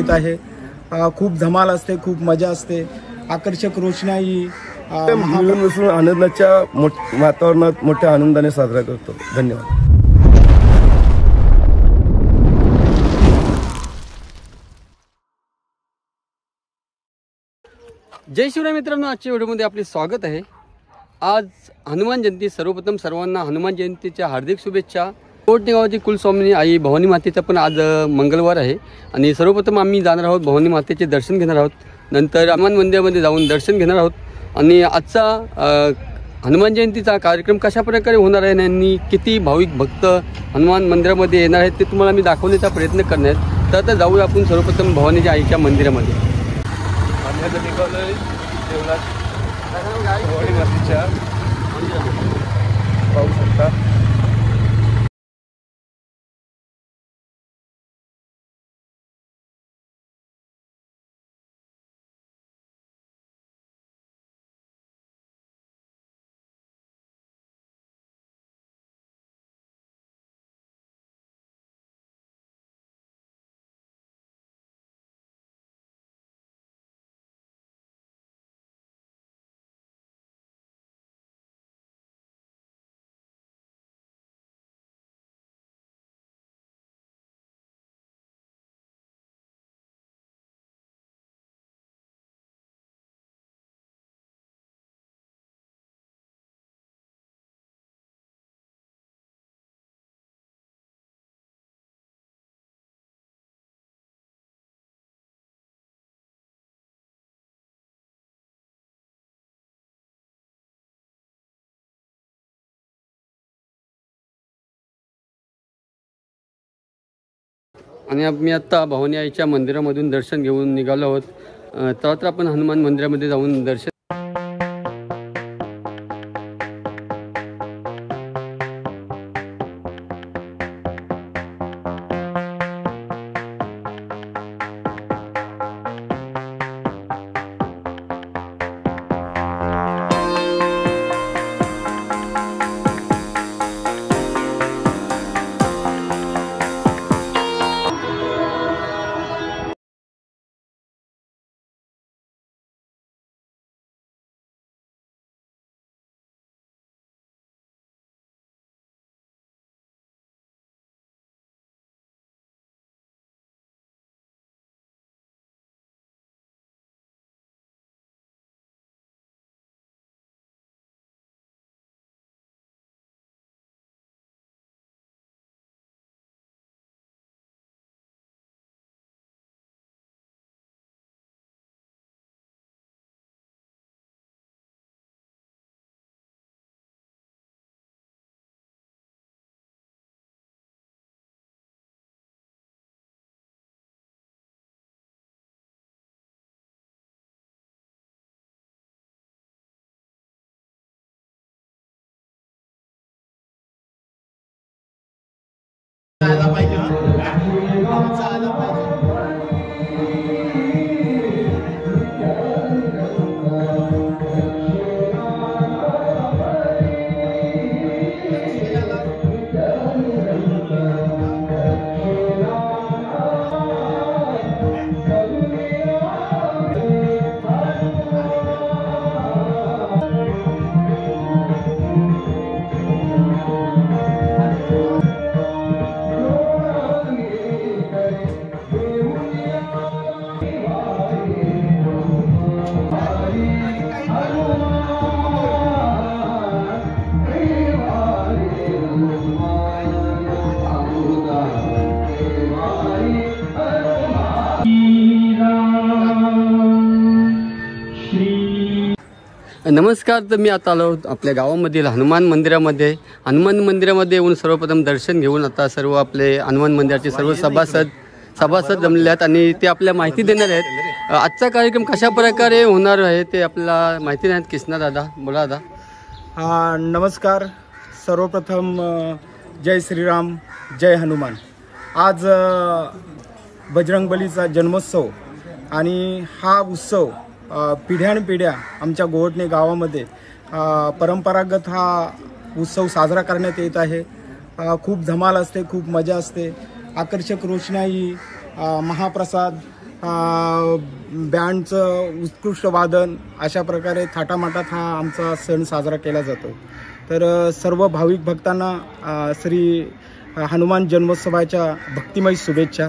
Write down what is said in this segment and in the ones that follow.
येत आहे। खूप धमाल असते, खूप मजा असते, आकर्षक रोषणाई आनंदाच्या वातावरणात मोठ्या आनंदाने साजरा करतो। धन्यवाद। जय शिवराय मित्रांनो, आजच्या व्हिडिओमध्ये आपले स्वागत आहे। आज हनुमान जयंती, सर्वप्रथम सर्वांना हनुमान जयंतीच्या हार्दिक शुभेच्छा। कोटणे गावाची कुलस्वामिनी आई भवानी मातेचा पण आज मंगळवार आहे आणि सर्वप्रथम आम्ही जाणार आहोत भवानी मातेचे दर्शन घेणार आहोत, नंतर हनुमान मंदिरामध्ये जाऊन दर्शन घेणार आहोत आणि आजचा हनुमान जयंतीचा कार्यक्रम कशा प्रकारे होणार आहे आणि किती भाविक भक्त हनुमान मंदिरामध्ये येणार आहेत ते तुम्हाला मी दाखवण्याचा प्रयत्न करणार आहे। तर आता जाऊया आपण सर्वप्रथम भवानीच्या आईच्या मंदिरामध्ये। भवानी मातेच्या पाहू शकता आणि मी आता भवानी आईच्या मंदिरामधून दर्शन घेऊन निघालो आहोत। तर आपण हनुमान मंदिरामध्ये जाऊन दर्शन नमस्कार। तर मी आता आलो आपल्या गावामधील हनुमान मंदिरामध्ये। हनुमान मंदिरामध्ये येऊन सर्वप्रथम दर्शन घेऊन आता सर्व आपले हनुमान मंदिराचे सर्व सभासद जमलेले आहेत आणि ते आपल्या माहिती देणार आहेत। आजचा कार्यक्रम कशा प्रकारे होणार आहे ते आपल्याला माहिती नाही। कृष्णा दादा बोला दादा। नमस्कार। सर्वप्रथम जय श्रीराम, जय हनुमान। आज बजरंगबलीचा जन्मोत्सव आणि हा उत्सव पिढ्यानपिढ्या आमच्या गोवटणे गावामध्ये परंपरागत हा उत्सव साजरा करण्यात येत आहे। खूप धमाल असते, खूप मजा असते, आकर्षक रोषणाई, महाप्रसाद, बँडचं उत्कृष्ट वादन अशा प्रकारे थाटामाटात हा आमचा सण साजरा केला जातो. तर सर्व भाविक भक्तांना श्री हनुमान जन्मोत्सवाच्या भक्तिमय शुभेच्छा.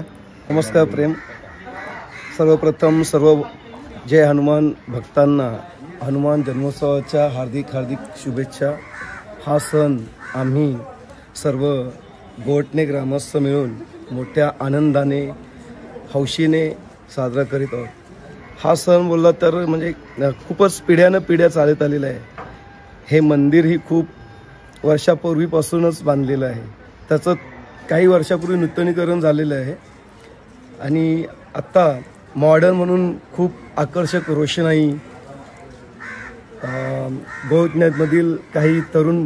नमस्कार प्रेम. सर्वप्रथम सर्व जय हनुमान भक्तांना हनुमान जन्मोत्सवाच्या हार्दिक शुभेच्छा. हा सण आम्ही सर्व गोवटणे ग्रामस्थ मिळून मोठ्या आनंदाने हौशीने साजरा करीत आहोत. हा सण बोलला तर म्हणजे खूपच पिढ्या चालत आलेला आहे. हे मंदिर ही खूप वर्षापूर्वीपासूनच बांधलेलं आहे. त्याचं काही वर्षापूर्वी नूतनीकरण झालेलं आहे आणि आत्ता मॉडर्न म्हणून खूप आकर्षक रोषणाई गोवटण्यामधील काही तरुण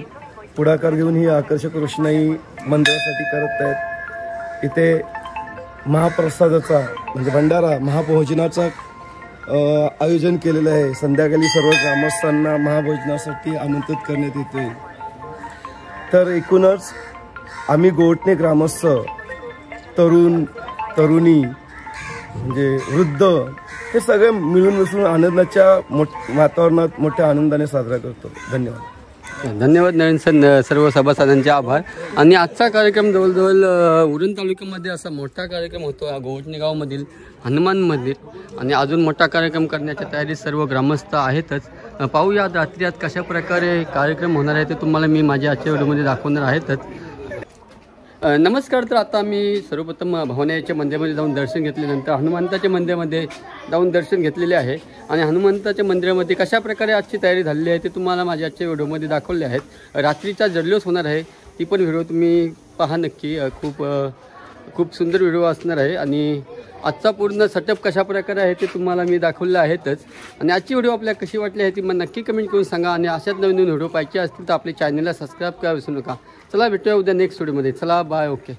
पुढाकार घेऊन ही आकर्षक रोषणाई मंदिरासाठी करत आहेत. इथे महाप्रसादाचा म्हणजे भंडारा महाभोजनाचा आयोजन केलेलं आहे. संध्याकाळी सर्व ग्रामस्थांना महाभोजनासाठी आमंत्रित करण्यात येते. तर एकूणच आम्ही गोवटणे ग्रामस्थ तरुण तरुणी म्हणजे वृद्ध हे सगळे मिळून मिसळून आनंदाच्या वातावरणात मोठ्या आनंदाने साजरा करतो. धन्यवाद. धन्यवाद नवीन सर. सर्व सभासदांचे आभार. आणि आजचा कार्यक्रम जवळजवळ उरण तालुक्यामध्ये असा मोठा कार्यक्रम होतो हा गोवटणे गावामधील हनुमान मंदिर. आणि अजून मोठा कार्यक्रम करण्याच्या तयारीत सर्व ग्रामस्थ आहेतच. पाहूया रात्री आज कशा प्रकारे कार्यक्रम होणार आहे ते तुम्हाला मी माझ्या आजच्या व्हिडिओमध्ये दाखवणार आहेतच. नमस्कार. तर आता मी सर्वप्रथम भवानीच्या मंदिरामध्ये जाऊन दर्शन घेतल्यानंतर हनुमंताच्या मंदिरामध्ये जाऊन दर्शन घेतलेले आहे. आणि हनुमंताच्या मंदिरामध्ये कशा प्रकारे आजची तयारी झालेली आहे ते तुम्हाला माझ्या आजच्या व्हिडिओमध्ये दाखवले आहेत. रात्रीचा जल्लोष होणार आहे ती पण व्हिडिओ तुम्ही पहा नक्की. खूप सुंदर व्हिडिओ असणार आहे. आणि आजचा पूर्ण सेटअप कशा प्रकारे आहे ते तुम्हाला मी दाखवलेलं आहेतच. आणि आजची व्हिडिओ आपल्याला कशी वाटली आहे ती मला नक्की कमेंट करून सांगा. आणि अशाच नवीन व्हिडिओ पाहिजे असतील तर आपल्या चॅनलला सबस्क्राईब करायला विसरू नका. चला भेटूया उद्या नेक्स्ट व्हिडिओमध्ये. चला बाय. ओके.